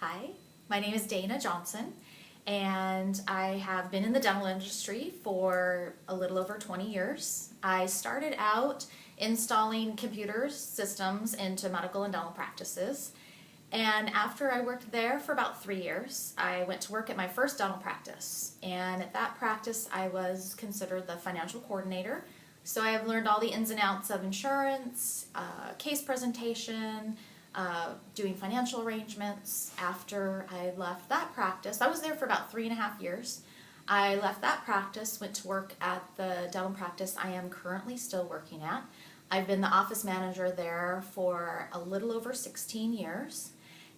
Hi, my name is Dayna Johnson, and I have been in the dental industry for a little over 20 years. I started out installing computer systems into medical and dental practices, and after I worked there for about 3 years, I went to work at my first dental practice. And at that practice, I was considered the financial coordinator. So I have learned all the ins and outs of insurance, case presentation, doing financial arrangements. After I left that practice, I was there for about 3.5 years. I left that practice, went to work at the dental practice I am currently still working at. I've been the office manager there for a little over 16 years.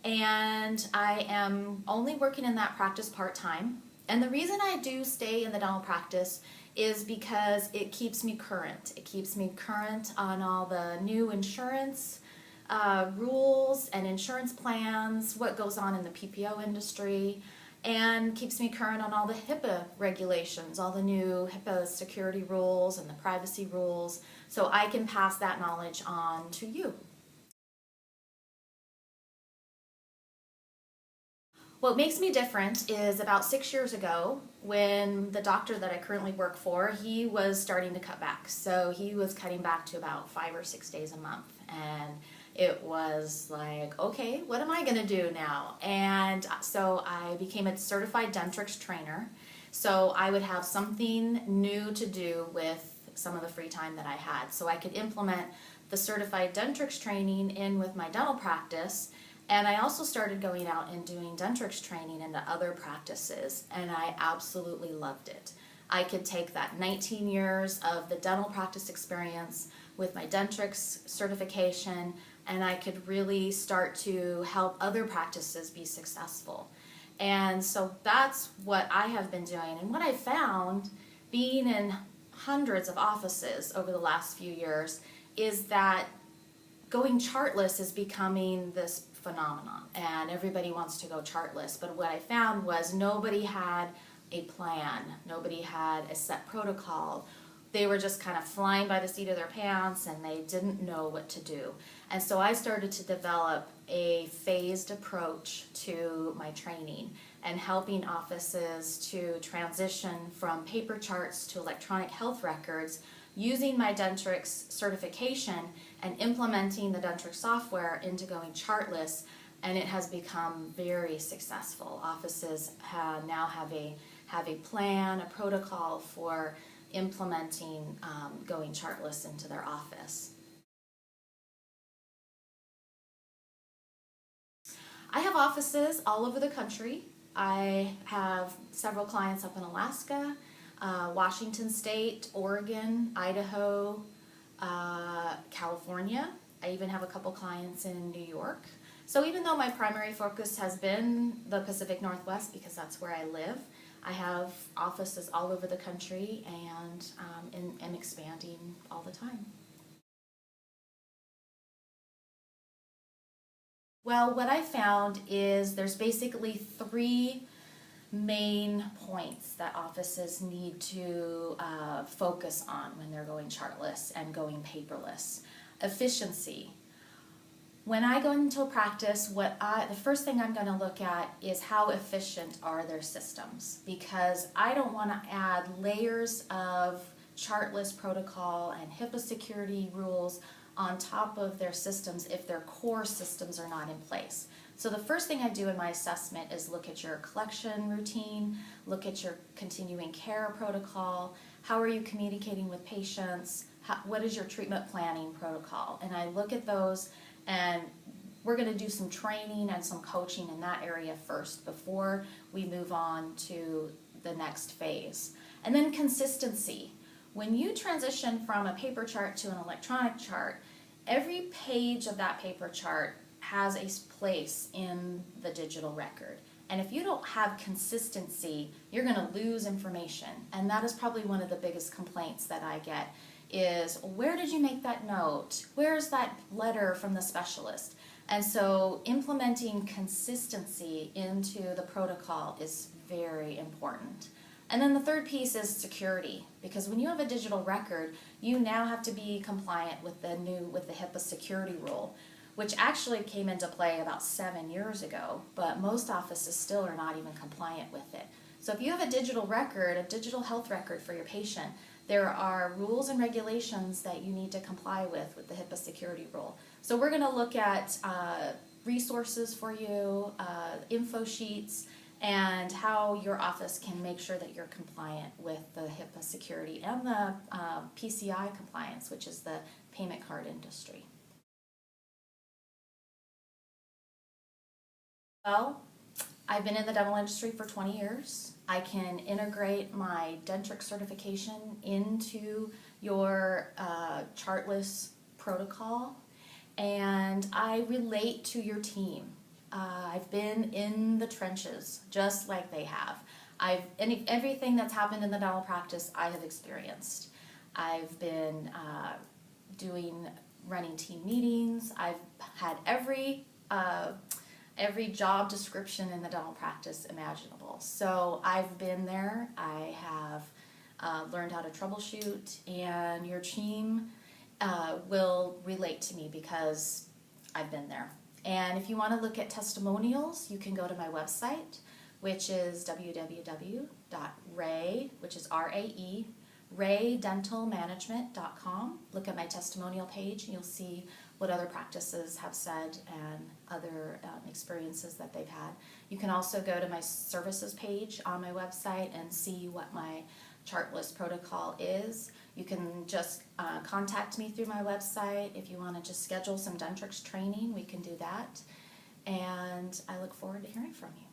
And I am only working in that practice part-time. And the reason I do stay in the dental practice is because it keeps me current. It keeps me current on all the new insurance rules and insurance plans, what goes on in the PPO industry, and keeps me current on all the HIPAA regulations, all the new HIPAA security rules and the privacy rules, so I can pass that knowledge on to you. What makes me different is about 6 years ago, when the doctor that I currently work for, he was starting to cut back. So he was cutting back to about 5 or 6 days a month. And it was like, okay, what am I going to do now? And so I became a certified dentrix trainer. So I would have something new to do with some of the free time that I had. So I could implement the certified dentrix training in with my dental practice. And I also started going out and doing dentrix training into other practices, and I absolutely loved it. I could take that 19 years of the dental practice experience with my dentrix certification, and I could really start to help other practices be successful. And so that's what I have been doing. And what I found, being in hundreds of offices over the last few years, is that going chartless is becoming this phenomenon, and everybody wants to go chartless. But what I found was nobody had a plan, nobody had a set protocol. They were just kind of flying by the seat of their pants, and they didn't know what to do. And so I started to develop a phased approach to my training and helping offices to transition from paper charts to electronic health records, using my dentrix certification and implementing the dentrix software into going chartless, and it has become very successful. Offices now have a plan, a protocol for implementing going chartless into their office. I have offices all over the country. I have several clients up in Alaska, Washington State, Oregon, Idaho, California. I even have a couple clients in New York. So even though my primary focus has been the Pacific Northwest, because that's where I live, I have offices all over the country, and am expanding all the time. Well, what I found is there's basically 3 main points that offices need to focus on when they're going chartless and going paperless. Efficiency. When I go into a practice, the first thing I'm going to look at is how efficient are their systems, because I don't want to add layers of chartless protocol and HIPAA security rules on top of their systems if their core systems are not in place. So the first thing I do in my assessment is look at your collection routine, look at your continuing care protocol, how are you communicating with patients, what is your treatment planning protocol, and I look at those, and we're going to do some training and some coaching in that area first before we move on to the next phase. And then consistency. When you transition from a paper chart to an electronic chart, every page of that paper chart has a place in the digital record. And if you don't have consistency, you're going to lose information. And that is probably one of the biggest complaints that I get is, where did you make that note? Where's that letter from the specialist? And so implementing consistency into the protocol is very important. And then the third piece is security, because when you have a digital record, you now have to be compliant with the HIPAA security rule. which actually came into play about 7 years ago, but most offices still are not even compliant with it. So if you have a digital record, a digital health record for your patient, there are rules and regulations that you need to comply with the HIPAA security rule. So we're going to look at resources for you, info sheets, and how your office can make sure that you're compliant with the HIPAA security and the PCI compliance, which is the payment card industry. Well, I've been in the dental industry for 20 years. I can integrate my Dentrix certification into your chartless protocol, and I relate to your team. I've been in the trenches just like they have. Everything that's happened in the dental practice I have experienced. I've been running team meetings. I've had every job description in the dental practice imaginable. So I've been there. I have learned how to troubleshoot, and your team will relate to me because I've been there. And if you want to look at testimonials, you can go to my website, which is www.ray, which is R-A-E, raydentalmanagement.com. Look at my testimonial page and you'll see what other practices have said and other experiences that they've had. You can also go to my services page on my website and see what my chartless protocol is. You can just contact me through my website. If you want to just schedule some Dentrix training, we can do that. And I look forward to hearing from you.